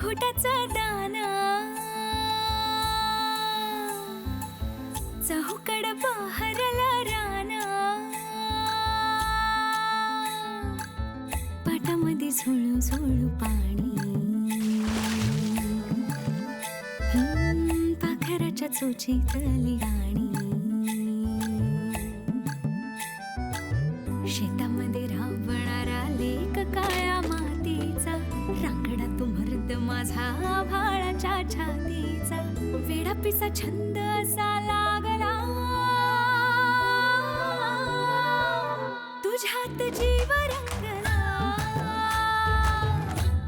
घोटाचं दान चहूकड बहरला रान पाटामध्ये झुळू झुळू पाणी पाखराच्या चोचीतली गाणी शेतामध्ये राबणारा लेक काळ्या मातीचा रांगडा तो मर्द माझा आभाळाच्या छातीचा वेडा पिसा छंद असा लागला तुझ्यात जीव रंगला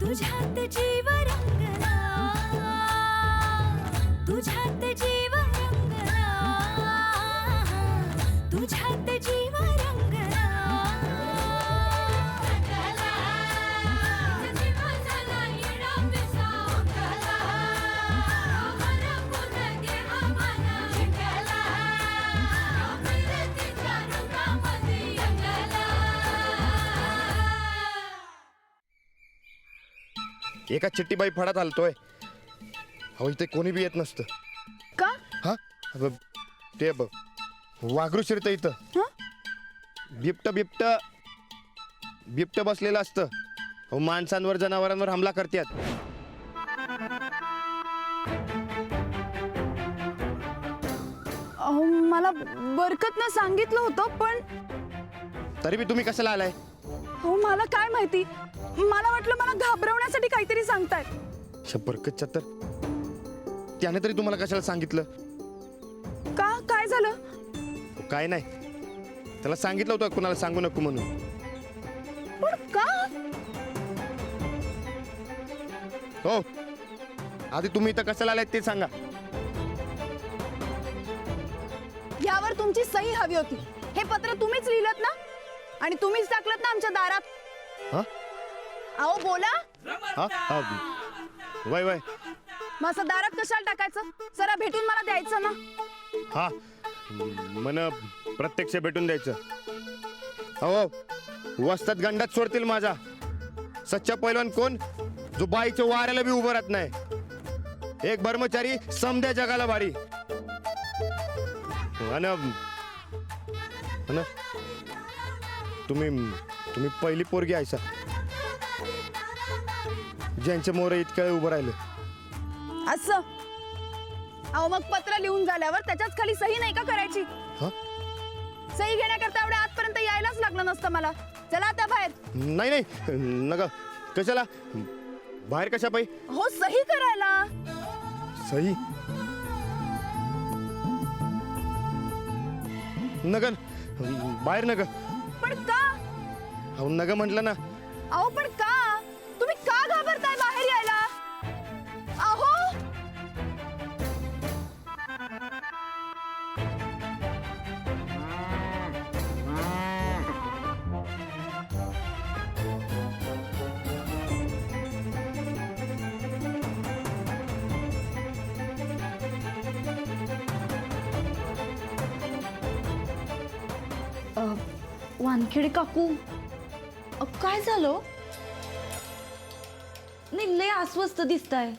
तुझ्यात जीव रंगला तुझ्यात जीव रंगला तुझ्यात जीव रंगला एका चिट्टीबाई फडात आलतोय. अहो इथे कोणी बी येत नसतं. का? हा ते वाघरू शिरतं इथं. बिबट बिबट बिबट बसलेलं असतं. अहो माणसांवर जनावरांवर हमला करतात. अहो मला बरकतनं सांगितलं होतं पण तरी बी तुम्ही कशाला आलाय? हो मला काय माहिती, मला वाटलं मला घाबरवण्यासाठी काहीतरी सांगतायत. बरकतच्या तर त्याने तरी तुम्हाला कशाला सांगितलं? का काय झालं? काय नाही, त्याला सांगितलं होतं कुणाला सांगू नको म्हणून. पण का? हो आधी तुम्ही इथं कशाला आलाय ते सांगा. यावर तुमची सही हवी होती. हे पत्र तुम्हीच लिहिलं ना आणि तुम्हीच टाकलं ना आमच्या दारात. हा अहो बोला. हा वय वय मग असं दारात कशाला टाकायचं? जरा भेटून मला द्यायचं ना. हा मन प्रत्यक्ष भेटून द्यायचं. हो वस्तात गंडात सोडतील माझा. सच्चा पैलवान कोण? जो बाईच्या वाऱ्याला बी उभं राहत नाही. एक ब्रह्मचारी समद्या जगाला भारी. तुम्ही पहिली पोरगी आहे सा ज्यांच्या मोर इतक्या वेळ उभं राहिलं. असं अहो मग पत्र लिहून झाल्यावर त्याच्याच खाली सही नाही का करायची? सही घेण्याकरता एवढ्या आतपर्यंत यायलाच लागलं नसतं मला. चला आता बाहेर. नाही नाही नका. कशाला बाहेर? कशा पाई? हो सही करायला. सही नगन बाहेर नग. पण का? अहो नग म्हटलं ना. अहो पण का? तुम्ही का घाबरताय बाहेर यायला? अहो वानखेडे काकू काय झालं? नाही लय अस्वस्थ दिसताय.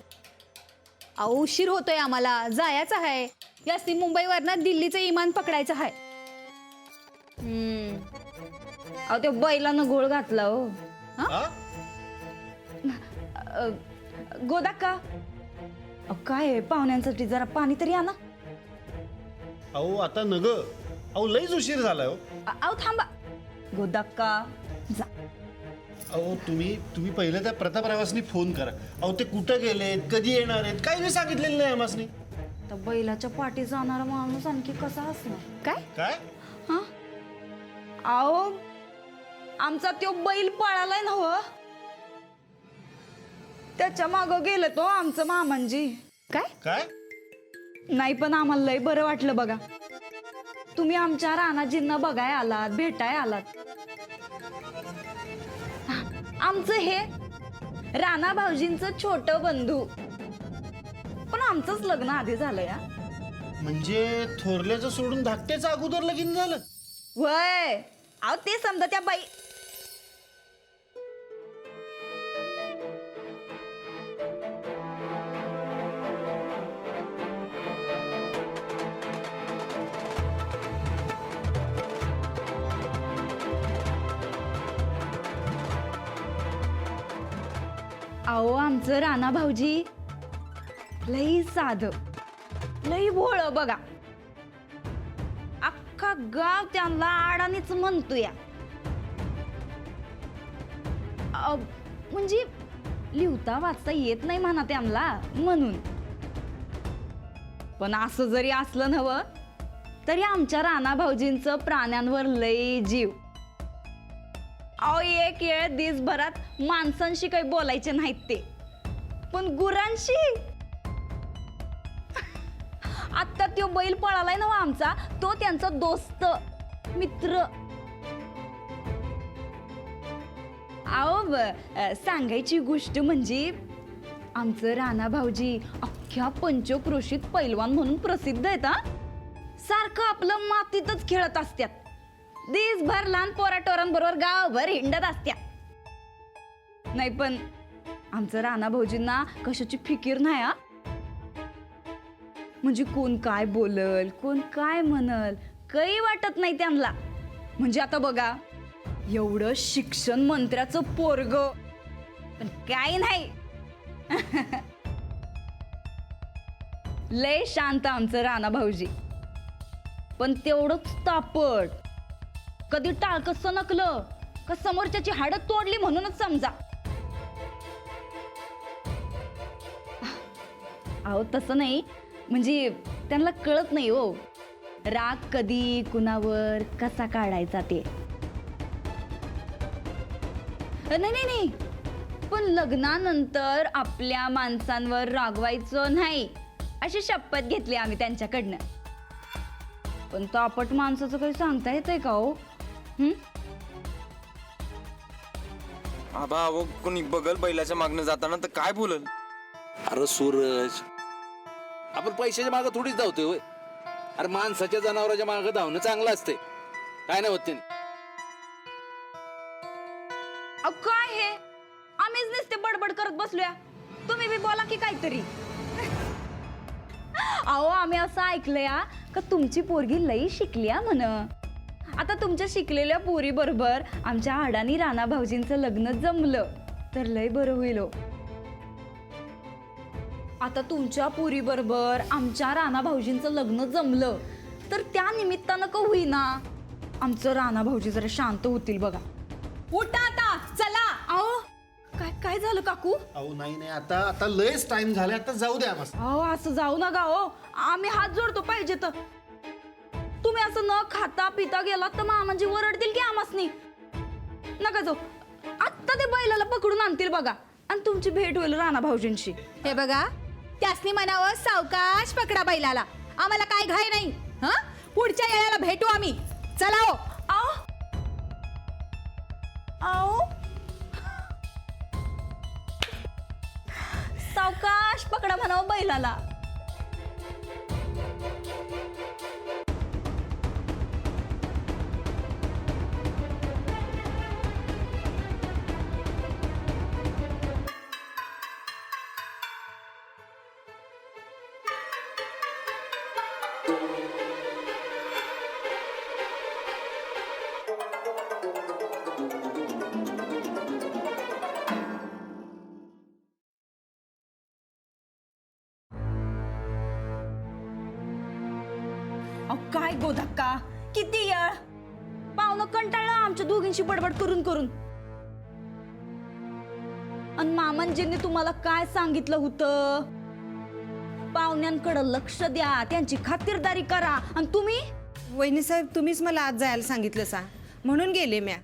अहो उशीर होतोय आम्हाला, जायचं आहे. यासी मुंबईवरनं दिल्लीचं विमान पकडायचं आहे. अहो त्या बैलानं घोळ घातला हो. गोदाक्का काय आहे, पाहुण्यांसाठी जरा पाणी तरी आणा. अहो आता नग. अहो लईच उशीर झालाय हो. अहो थांबा गोदाक्का जा. अहो तुम्ही पहिले त्या प्रतापरावासनी फोन करा. अहो ते कुठं गेलेत, कधी येणार आहेत, काही मी सांगितलेलं नाही आम्हासनी. तर बैलाच्या पाठी जाणारा माणूस आणखी कसा असणार? काय काय? हा अहो आमचा तो बैल पळालाय ना हो, त्याच्या मागं गेलं तो आमचं मामांजी. काय काय? नाही पण आम्हाला लय बरं वाटलं बघा. तुम्ही आमच्या राणाजींना बघाय आलात, भेटाय आलात. आमचं हे राणा भाऊजींचं छोट बंधू. पण आमचंच लग्न आधी झालं या. म्हणजे थोरल्याचं सोडून धाकट्याचं अगोदर लगीन झालं? वय अहो ते समजा त्या बाई. अहो आमचं राणा भाऊजी लई साध लई भोळ बघा. अख्खा गाव त्यांना अडाणीच म्हणतोय. म्हणजे लिहिता वाचता येत नाही म्हणा त्यांना म्हणून. पण असं जरी असलं नव्ह तरी आमच्या राणा भाऊजींचं प्राण्यांवर लई जीव. अहो एक वेळ दिवसभरात माणसांशी काही बोलायचे नाहीत ते, पण गुरांशी. आता तो बैल पळालाय ना आमचा, तो त्यांचा दोस्त मित्र. अहो सांगायची गोष्ट म्हणजे आमचं राणा भाऊजी अख्ख्या पंचक्रोशीत पैलवान म्हणून प्रसिद्ध आहेत. सारखं आपलं मातीतच खेळत असतात. दिसभर लहान पोराटोरांबरोबर गावभर हिंडत असत्या. नाही पण आमचं राणा भाऊजींना कशाची फिकीर नाही. म्हणजे कोण काय बोलल कोण काय म्हणल काही वाटत नाही त्यांना. म्हणजे आता बघा एवढं शिक्षण मंत्र्याचं पोरग पण काय नाही. लय शांत आमचं राणा भाऊजी, पण तेवढंच तापट. कधी टाळकं सनकलं का समोरच्याची हाडं तोडली म्हणूनच समजा. अहो तसं नाही, म्हणजे त्यांना कळत नाही हो राग कधी कुणावर कसा काढायचा ते. नाही नाही नाही, पण लग्नानंतर आपल्या माणसांवर रागवायचं नाही अशी शपथ घेतली आम्ही त्यांच्याकडनं. पण तापट माणसाचं काही सांगता येतंय का हो? आबा अहो कोणी बघल बैलाच्या मागणं जाताना तर काय बोलल? अरे सूरज, आपण पैशाच्या मागे थोडीच धावतोय होय. अरे माणसाच्या जनावरांच्या मागे धावणं चांगलं असते, काय नाही होत त्याने. काय हे आम्हीच नुसते बडबड करत बसलोया, तुम्ही बी बोला की काहीतरी. अहो आम्ही असं ऐकलंय का तुमची पोरगी लई शिकली म्हण. आता तुमच्या शिकलेल्या पोरी बरोबर आमच्या अडाणी राणा भाऊजींचं लग्न जमलं तर लय बरं होईल हो. आता तुमच्या पोरी बरोबर आमच्या राणा भाऊजींचं लग्न जमलं तर त्या निमित्तानं का होईना आमचं राणा भाऊजी जरा शांत होतील बघा. उठा आता चला. अहो काय काय झालं काकू? अहो नाही नाही, आता आता लयच टाइम झाला, आता जाऊ द्या मस्त. अहो असं जाऊ नका हो, आम्ही हात जोडतो पाहिजे तर. तुम्ही असं न खाता पिता गेलात तर मामाजी ओरडतील की आमासनी. नका जाऊ, आत्ता ते बैलाला पकडून आणतील बघा आणि तुमची भेट होईल राणा भाऊजींशी. हे बघा, त्यासनी म्हणावं सावकाश पकडा बैलाला, आम्हाला काय घाई नाही. पुढच्या येळाला भेटू आम्ही. चला हो. आओ आओ सावकाश पकडा म्हणावं बैलाला. काय गोधक्का, किती येळ पाहुणं कंटाळलं आमच्या दोघींची बडबड करून करून. आणि मामांजींनी तुम्हाला काय सांगितलं होतं? पाहुण्यांकडे लक्ष द्या, त्यांची खातिरदारी करा. आणि तुम्ही वहिनी साहेब, तुम्हीच मला आज जायला सांगितलं सा, म्हणून गेले म्या.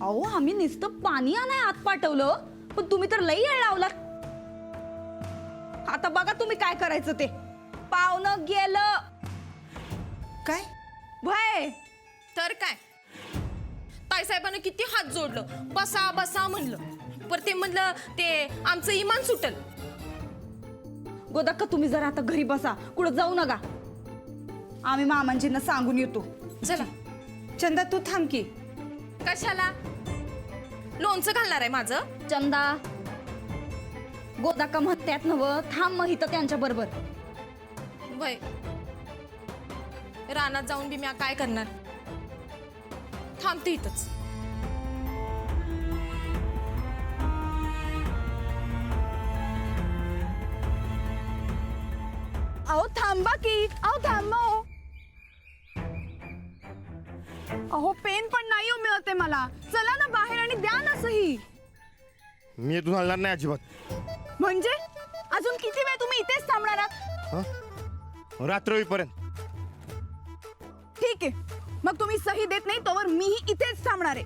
अहो आम्ही नुसतं पाणी आणाय आत पाठवलं, पण तुम्ही तर लई येळ लावला. आता बघा तुम्ही काय करायचं ते. पाहुणं गेलं काय भय तर काय, ताईसाहेबांना किती हात जोडलं, बसा बसा म्हणलं, पर ते म्हणलं ते आमचं इमान सुटल. गोदाक्का तुम्ही जरा आता घरी बसा, कुठं जाऊ नका. आम्ही मामांजींना सांगून येतो. चला. चंदा तू थांब की. कशाला? लोणचं घालणार आहे माझं. चंदा गोदाक्का म्हणत्यात नवं, थांब मग इथं त्यांच्या बरोबर. वय रानात जाऊन बी म्या काय करणार, थांबते इथंच. अहो थांबा की, अहो थांबा हो. अहो पेन पण नाही हो मिळते मला. चला ना बाहेर आणि द्या ना सही. मी इथून हलणार नाही अजिबात. म्हणजे अजून किती वेळ तुम्ही इथेच थांबणार आहात? हं? रात्र होईपर्यंत. ठीक आहे, मग तुम्ही सही देत नाही तोवर मीही इथेच थांबणार आहे.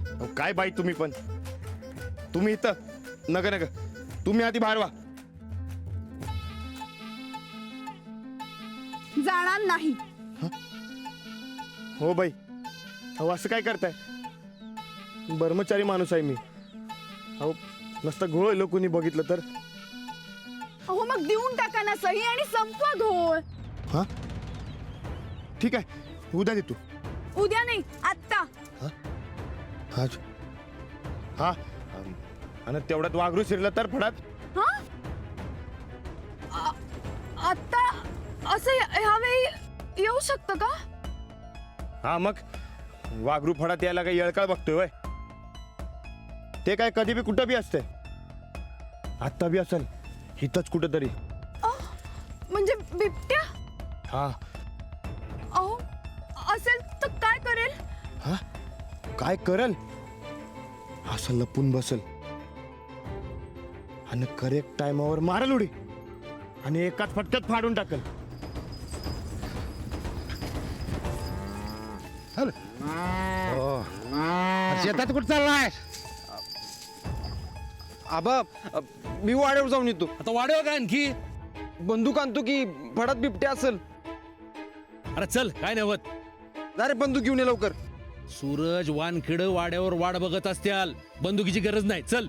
अहो, काय बाई तुम्ही पण. तुम्ही इथं नग नग, तुम्ही आधी बाहेर व्हा. जाणार नाही. हो बाई, अहो असं काय करताय. कर्मचारी माणूस आहे मी. अहो नसतं घोळ कोणी बघितलं तर. अहो मग देऊन टाका ना सही आणि संपवा घोळ. हा ठीक आहे, उद्या देतो. उद्या नाही, आत्ता. आज हा आणि तेवढ्यात वाघरू शिरलं तर फडात. हा आत्ता असं ह्यावेळी येऊ शकतं का? हा मग वाघरू फडात यायला काही येळकाळ बघतोय वय. ते काय कधी बी कुठं बी असते. आत्ता बी असेल इथंच कुठंतरी. म्हणजे बिबट्या? हा. अहो असेल तर काय करेल? हा काय करल. असं लपून बसल आणि करेक्ट टायमावर मारल उडी आणि एकाच फटक्यात फाडून टाकल. शेतात कुठं चाललाय. आबा मी वाड्यावर जाऊन येतो. आता वाढव का आणखी. बंदूक आणतो की फडात बिबट्या असेल. अरे चल काय नाही होत. अरे बंदूक घेऊन ये लवकर. सूरज वानखिड वाड्यावर वाट बघत असत्याल. बंदुकीची गरज नाही. चल.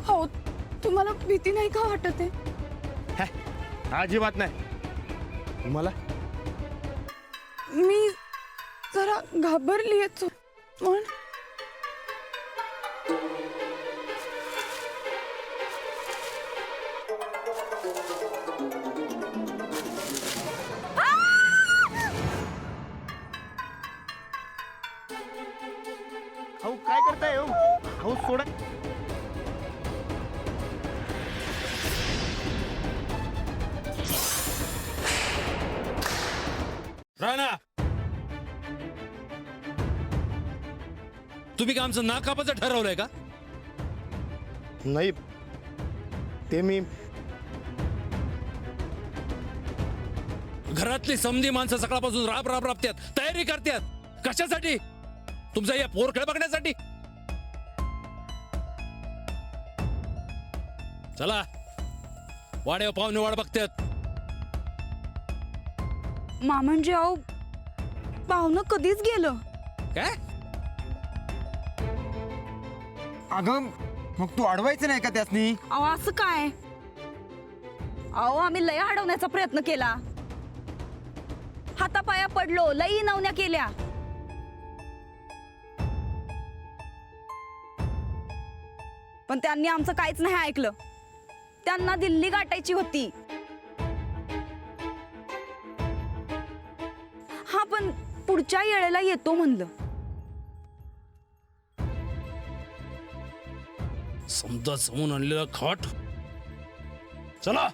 हो तुम्हाला भीती नाही का वाटत आहे? अजिबात नाही. तुम्हाला मी जरा घाबरली पण अहो काय करताय. अहो सोडा. राणा तुम्ही का आमचं नाक कापायचं ठरवलंय का. नाही ते मी घरातली समधी माणसं सकाळपासून राब राब राबत्यात. तयारी करतात कशासाठी. तुमचा या पोरखेळ बघण्यासाठी. चला वाड्यावर पाहुणे वाट बघतात. मामांजी अहो पाहुणं कधीच गेलं. काय अगं मग तू अडवायचं नाही का त्यासनी. अहो असं काय. अहो आम्ही लय अडवण्याचा प्रयत्न केला. हातापाया पडलो, लई नवण्या केल्या. पण त्यांनी आमचं काहीच नाही ऐकलं. त्यांना दिल्ली गाठायची होती. हा पण पुढच्या वेळेला येतो म्हणलं. समजा समून आणलेला खाट. चला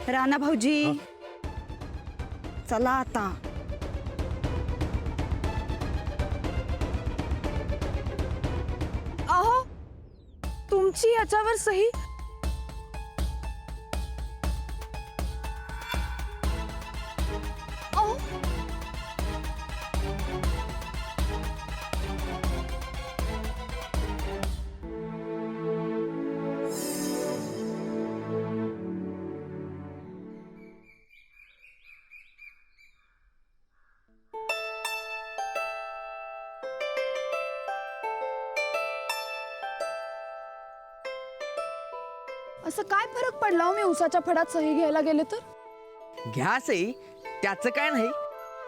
राणा भाऊजी चला आता. अहो तुमची याच्यावर सही. अहो असं काय फरक पडला हो मी उसाच्या फडात सही घ्यायला गेले तर? घ्या सई, त्याचं काय नाही,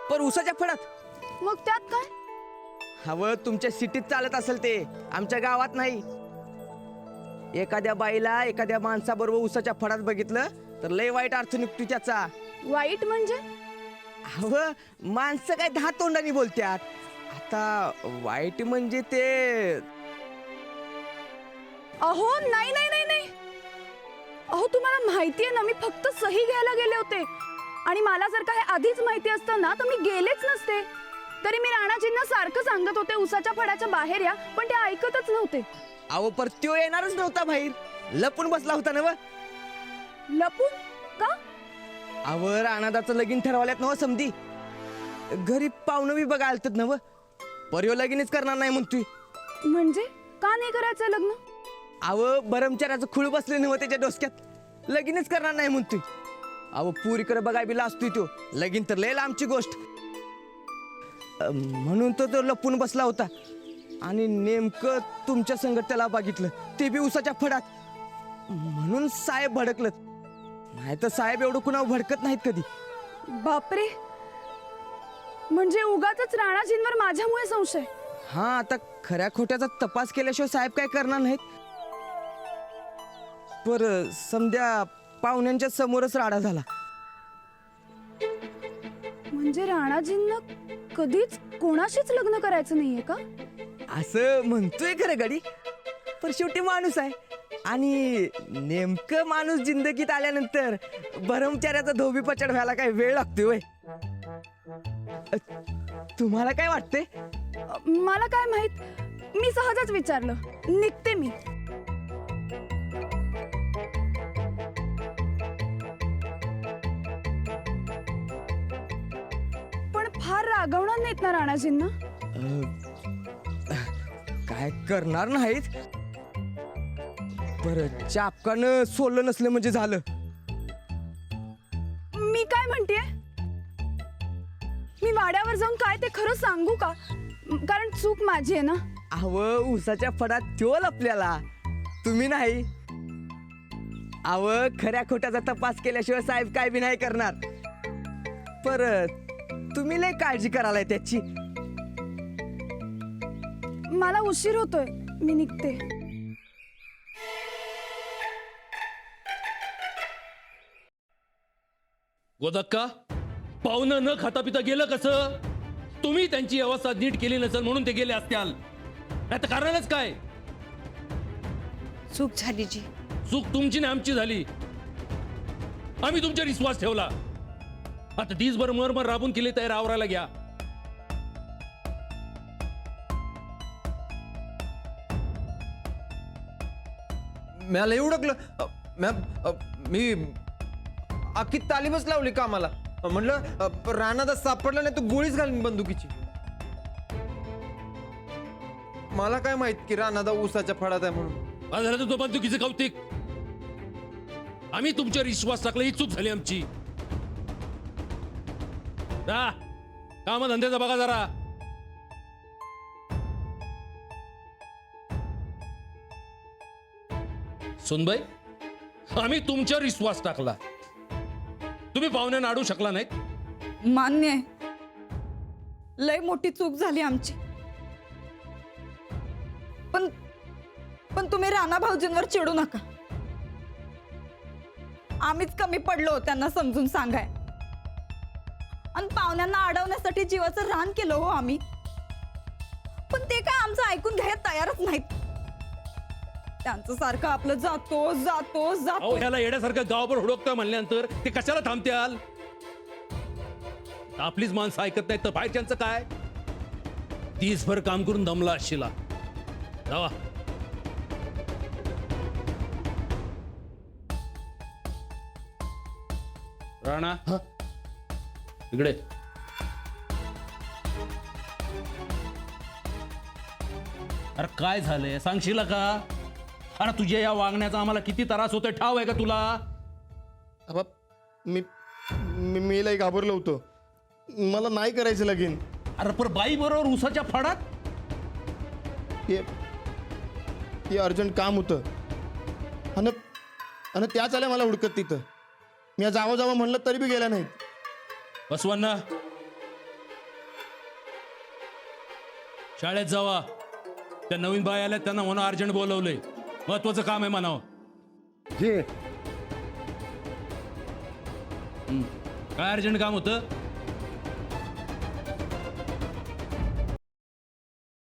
पण उसाच्या फडात मग त्यात काय? हवं तुमच्या सिटीत चालत असेल ते, आमच्या गावात नाही. एखाद्या बाईला एखाद्या माणसाबरोबर उसाच्या फडात बघितलं तर लय वाईट अर्थ निघतो त्याचा. वाईट म्हणजे? हवं माणसं काय 10 तोंडांनी बोलत्यात. आता वाईट म्हणजे ते अहो नाही नाही नाही नाही, अहो तुम्हाला माहितीये ना मी फक्त सही घ्यायला गेले होते आणि मला जर का हे आधीच माहिती असतं ना तर मी गेलेच नसते. तरी मी राणाजींना सारखं सांगत होते उसाच्या फडाच्या बाहेर या, पण ते ऐकतच नव्हते. अहो पर त्यो येणारच नव्हता बाहेर, लपून बसला होता ना. लपून का? अव राणादाचं लगीन ठरवाल्यात नव समधी, घरी पाहुणं बी बघा आलत नव, पर्यो लगीनच करणार नाही म्हणतोय. म्हणजे का नाही करायचं लग्न? अव बरमचाराचं खुळ बसले नव त्याच्या डोसक्यात, लगीनच करणार नाही म्हणतोय. अव पुरीकडे बघाय बी लाजतोय तो, लगीन तर लय लांबची गोष्ट. म्हणून तो लपून बसला होता आणि नेमकं तुमच्या संगत त्याला बघितलं, ते बी उसाच्या फडात. म्हणून साहेब भडकलत, नाही तर साहेब एवढं कुणावर भडकत नाहीत कधी. बापरे, म्हणजे उगाच राणाजींवर माझ्यामुळे संशय? हा, आता खऱ्या खोट्याचा तपास केल्याशिवाय साहेब काय करणार नाहीत. पर समध्या पाहुण्यांच्या समोरच राडा झाला. म्हणजे राणाजींना कधीच कोणाशीच लग्न करायचं नाहीये का? असं म्हणतोय खरं गडी, पण शेवटी माणूस आहे आणि नेमकं माणूस जिंदगीत आल्यानंतर ब्रह्मचार्याचा धोबी पचड व्हायला काय वेळ लागतोय वय. तुम्हाला काय वाटतंय? मला काय माहित, मी सहजच विचारलं. निघते मी. पण फार रागवणार नाहीत ना राणाजींना? काय करणार नाहीत, पर चापकानं सोडलं नसलं म्हणजे झालं. मी काय म्हणतेय, मी वाड्यावर जाऊन काय ते खरं सांगू का? कारण चूक माझी आहे ना. अव उसाच्या फडात त्यो आपल्याला, तुम्ही नाही. अव खऱ्या खोट्याचा तपास केल्याशिवाय साहेब काय बी नाही करणार. पर तुम्ही लय काळजी करायलाय त्याची. मला उशीर होतोय, मी निघते. गोदक्का, पाहुणं न खाता पिता गेलं कसं? तुम्ही त्यांची अवस्था नीट केली नसेल म्हणून ते गेले असत्याल, नाही तर कारणच काय? चूक झाली जी. चूक तुमची ना आमची झाली. आम्ही तुमच्यावर विश्वास ठेवला. आता दिसभर मरमर राबून केली तयार आवरायला घ्या. मला एवढं मी अख्खी तालीमच लावली कामाला. म्हणलं राणादास सापडला नाही तो गोळीच घालीन बंदुकीची. मला काय माहित की राणादा ऊसाच्या फडात आहे म्हणून. झालं तो बंदुकीचं कौतिक. आम्ही तुमच्यावर विश्वास टाकला, ही चूक झाली आमची. कामधंद्याचा बघा जरा. सुनबाई, आम्ही तुमच्यावर विश्वास टाकला, तुम्ही पाहुण्यांना अडू शकला नाहीत. मान्य आहे, लय मोठी चूक झाली आमची. पण तुम्ही राणा भाऊजींवर चिडू नका. आम्हीच कमी पडलो त्यांना समजून सांगाय, आणि पाहुण्यांना अडवण्यासाठी जीवाचं रान केलं हो आम्ही. पण ते काय आमचं ऐकून घ्यायला तयारच नाहीत. त्यांचं सारखं आपलं जातो जातो जातो. ह्याला येण्यासारखं गावभर हुडकतोय म्हणल्यानंतर ते कशाला थांबत्याल? आपलीच माणसं ऐकत नाहीत तर बाहेरच्यांचं काय? दिसभर काम करून दमला असशीला. जावा. राणा, इकडे. अरे काय झालंय सांगशील का? अरे तुझ्या या वागण्याचा आम्हाला किती त्रास होतोय ठाव आहे का तुला? मी लई घाबरलो होतो, मला नाही करायचं लगीन. अरे पर बाई बरोबर उसाच्या फडात? हे अर्जंट काम होतं आणि त्याच आल्या मला हुडकत तिथं. मी जावं म्हणलं तरी बी गेल्या नाहीत. बसवांना शाळेत जावा. त्या नवीन बाय आल्या त्यांना म्हणून अर्जंट बोलवलंय. महत्वाचं काम आहे म्हणावं. जे काय अर्जंट काम होतं?